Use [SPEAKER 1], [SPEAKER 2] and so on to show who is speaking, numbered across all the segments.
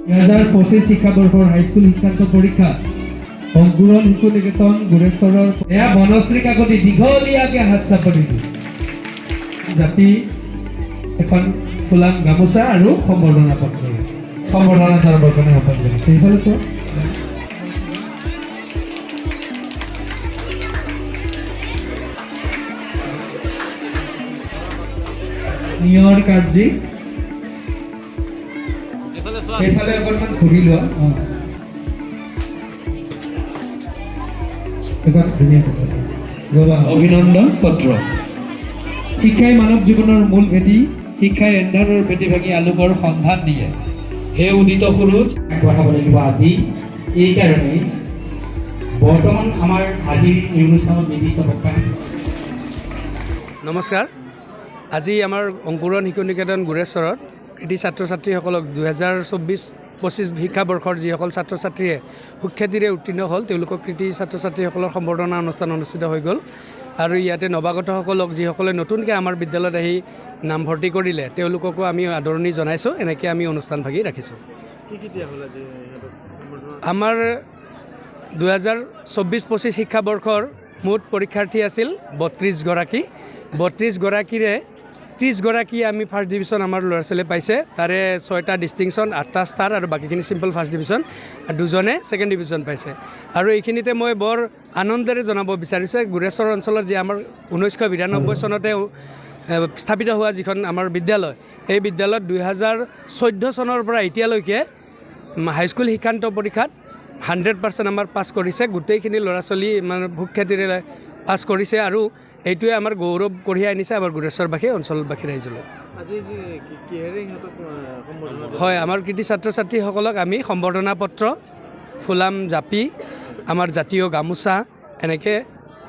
[SPEAKER 1] 2025 শিক্ষাবৰ্ষৰ হাইস্কুল শিক্ষান্ত পৰীক্ষা অংকুৰণ শিশু নিকেতন গুৰেশ্বৰৰ এয়া বনশ্ৰী কাকতি দীঘলীয়াকে হাত চাপৰি দি জাতি এখন ফুলাম গামোচা আৰু সম্বৰ্ধনা পত্ৰ সম্বৰ্ধনা জনাবৰ কাৰণে আহ্বান জনাইছে। এইফালে চোৱা নিয়ৰ কাৰ্যী এইফালে অকণমান ঘূৰি লোৱা অভিনন্দন পত্ৰ। শিক্ষাই মানৱ জীৱনৰ মূল ভেটি, শিক্ষাই এন্ধাৰৰ ভেটি ভাঙি আলোকৰ সন্ধান দিয়ে। হে উদিত সূৰুজ
[SPEAKER 2] আগবঢ়াব লাগিব আজি। এইকাৰণেই বৰ্তমান আমাৰ আজিৰ এই অনুষ্ঠানত নিৰ্দিষ্ট বক্তা।
[SPEAKER 3] নমস্কাৰ। আজি আমাৰ অংকুৰণ শিশু নিকেতন গুৰেশ্বৰত কৃতি ছাত্ৰ ছাত্ৰীসকলক 2024-25 শিক্ষাবৰ্ষৰ যিসকল ছাত্ৰ ছাত্ৰীয়ে সুখ্যাতিৰে উত্তীৰ্ণ হ'ল তেওঁলোকক কৃতি ছাত্ৰ ছাত্ৰীসকলৰ সম্বৰ্ধনা অনুষ্ঠান অনুষ্ঠিত হৈ গ'ল। আৰু ইয়াতে নৱাগতসকলক যিসকলে নতুনকৈ আমাৰ বিদ্যালয়ত আহি নামভৰ্তি কৰিলে তেওঁলোককো আমি আদৰণি জনাইছোঁ। এনেকৈ আমি অনুষ্ঠানভাগি ৰাখিছোঁ। আমাৰ 2024-25 শিক্ষাবৰ্ষৰ মুঠ পৰীক্ষাৰ্থী আছিল 32 গৰাকী। 32 গৰাকীৰে 30 গৰাকী আমি ফাৰ্ষ্ট ডিভিজন আমাৰ ল'ৰা ছোৱালীয়ে পাইছে। তাৰে 6টা ডিষ্টিংশ্যন, 8টা ষ্টাৰ আৰু বাকীখিনি চিম্পল ফাৰ্ষ্ট ডিভিজন, 2জনে ছেকেণ্ড ডিভিজন পাইছে। আৰু এইখিনিতে মই বৰ আনন্দেৰে জনাব বিচাৰিছোঁ গুৰেশ্বৰ অঞ্চলত যি আমাৰ 1992 চনতে স্থাপিত হোৱা যিখন আমাৰ বিদ্যালয়, এই বিদ্যালয়ত 2014 চনৰ পৰা এতিয়ালৈকে হাইস্কুল শিক্ষান্ত পৰীক্ষাত 100% আমাৰ পাছ কৰিছে। গোটেইখিনি ল'ৰা ছোৱালী মানে সুখ্যাতিৰে পাছ কৰিছে আৰু এইটোৱে আমাৰ গৌৰৱ কঢ়িয়াই আনিছে আমাৰ গুৰেশ্বৰবাসী অঞ্চলবাসী ৰাইজলৈ। হয়, আমাৰ কৃতি ছাত্ৰ ছাত্ৰীসকলক আমি সম্বৰ্ধনা পত্ৰ, ফুলাম জাপি, আমাৰ জাতীয় গামোচা এনেকৈ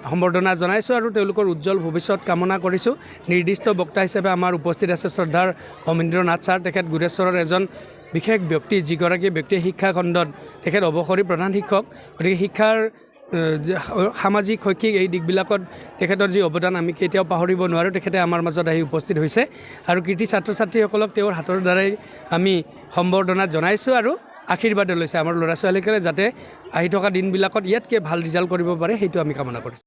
[SPEAKER 3] সম্বৰ্ধনা জনাইছোঁ আৰু তেওঁলোকৰ উজ্জ্বল ভৱিষ্যত কামনা কৰিছোঁ। নিৰ্দিষ্ট বক্তা হিচাপে আমাৰ উপস্থিত আছে শ্ৰদ্ধাৰ অমীন্দ্ৰনাথ ছাৰ। তেখেত গুৰেশ্বৰৰ এজন বিশেষ ব্যক্তি, যিগৰাকী ব্যক্তিয়ে শিক্ষাখণ্ডত তেখেত অৱসৰী প্ৰধান শিক্ষক। গতিকে শিক্ষাৰ সামাজিক শৈক্ষিক এই দিশবিলাকত তেখেতৰ যি অৱদান আমি কেতিয়াও পাহৰিব নোৱাৰোঁ। তেখেতে আমাৰ মাজত আহি উপস্থিত হৈছে আৰু কৃতি ছাত্ৰ ছাত্ৰীসকলক তেওঁৰ হাতৰ দ্বাৰাই আমি সম্বৰ্ধনা জনাইছোঁ আৰু আশীৰ্বাদ লৈছে আমাৰ ল'ৰা ছোৱালীসকলে যাতে আহি থকা দিনবিলাকত ইয়াতকৈ ভাল ৰিজাল্ট কৰিব পাৰে সেইটো আমি কামনা কৰিছোঁ।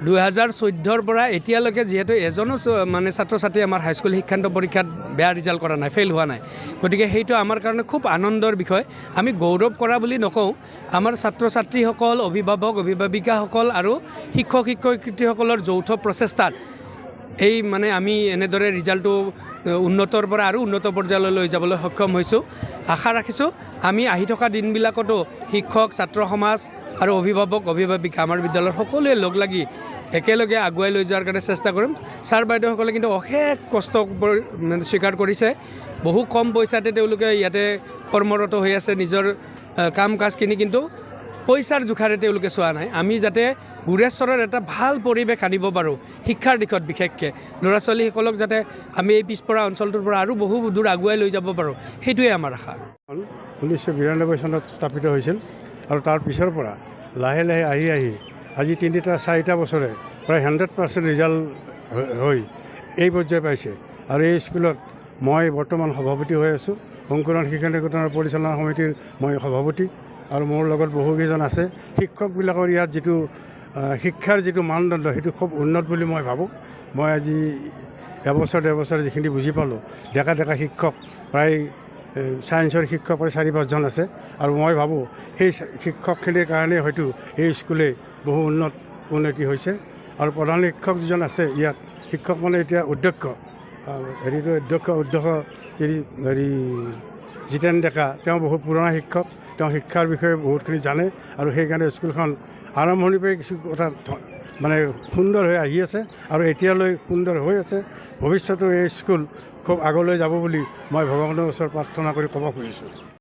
[SPEAKER 3] 2014 পৰা এতিয়ালৈকে যিহেতু এজনো মানে ছাত্ৰ ছাত্ৰী আমাৰ হাইস্কুল শিক্ষান্ত পৰীক্ষাত বেয়া ৰিজাল্ট কৰা নাই, ফেইল হোৱা নাই। গতিকে সেইটো আমাৰ কাৰণে খুব আনন্দৰ বিষয়। আমি গৌৰৱ কৰা বুলি নকওঁ, আমাৰ ছাত্ৰ ছাত্ৰীসকল, অভিভাৱক অভিভাৱিকাসকল আৰু শিক্ষক শিক্ষয়িত্ৰীসকলৰ যৌথ প্ৰচেষ্টাত এই মানে আমি এনেদৰে ৰিজাল্টটো উন্নতৰ পৰা আৰু উন্নত পৰ্যায়লৈ লৈ যাবলৈ সক্ষম হৈছোঁ। আশা ৰাখিছোঁ আমি আহি থকা দিনবিলাকতো শিক্ষক, ছাত্ৰ সমাজ আৰু অভিভাৱক অভিভাৱিকা আমাৰ বিদ্যালয়ৰ সকলোৱে লগ লাগি একেলগে আগুৱাই লৈ যোৱাৰ কাৰণে চেষ্টা কৰিম। ছাৰ বাইদেউসকলে কিন্তু অশেষ কষ্ট স্বীকাৰ কৰিছে। বহু কম পইচাতে তেওঁলোকে ইয়াতে কৰ্মৰত হৈ আছে। নিজৰ কাম কাজখিনি কিন্তু পইচাৰ জোখাৰে তেওঁলোকে চোৱা নাই। আমি যাতে গুৰেশ্বৰৰ এটা ভাল পৰিৱেশ আনিব পাৰোঁ শিক্ষাৰ দিশত, বিশেষকৈ ল'ৰা ছোৱালীসকলক যাতে আমি এই পিছপৰা অঞ্চলটোৰ পৰা আৰু বহু দূৰ আগুৱাই লৈ যাব পাৰোঁ, সেইটোৱে আমাৰ আশা।
[SPEAKER 4] 1992 চনত স্থাপিত হৈছিল আৰু তাৰ পিছৰ পৰা লাহে লাহে আহি আজি 3-4টা বছৰে প্ৰায় 100% ৰিজাল্ট হৈ এই পৰ্যায় পাইছে। আৰু এই স্কুলত মই বৰ্তমান সভাপতি হৈ আছোঁ। অংকুৰণ শিক্ষা নিকেতনৰ পৰিচালনা সমিতিৰ মই সভাপতি আৰু মোৰ লগত বহুকেইজন আছে। শিক্ষকবিলাকৰ ইয়াত যিটো শিক্ষাৰ যিটো মানদণ্ড সেইটো খুব উন্নত বুলি মই ভাবোঁ। মই আজি এবছৰ যিখিনি বুজি পালোঁ, ডেকা শিক্ষক প্ৰায় ছায়েন্সৰ শিক্ষক প্ৰায় 4-5জন আছে আৰু মই ভাবোঁ সেই শিক্ষকখিনিৰ কাৰণেই হয়তো এই স্কুলে বহু উন্নতি হৈছে। আৰু প্ৰধান শিক্ষক যিজন আছে ইয়াত, শিক্ষক মানে এতিয়া অধ্যক্ষ জিতেন ডেকা, তেওঁ বহুত পুৰণা শিক্ষক, তেওঁ শিক্ষাৰ বিষয়ে বহুতখিনি জানে আৰু সেইকাৰণে স্কুলখন আৰম্ভণিৰ পৰাই কিছু কথা মানে সুন্দৰ হৈ আহি আছে আৰু এতিয়ালৈ সুন্দৰ হৈ আছে। ভৱিষ্যতেও এই স্কুল খুব আগলৈ যাব বুলি মই ভগৱানৰ ওচৰত প্ৰাৰ্থনা কৰি ক'ব খুজিছোঁ।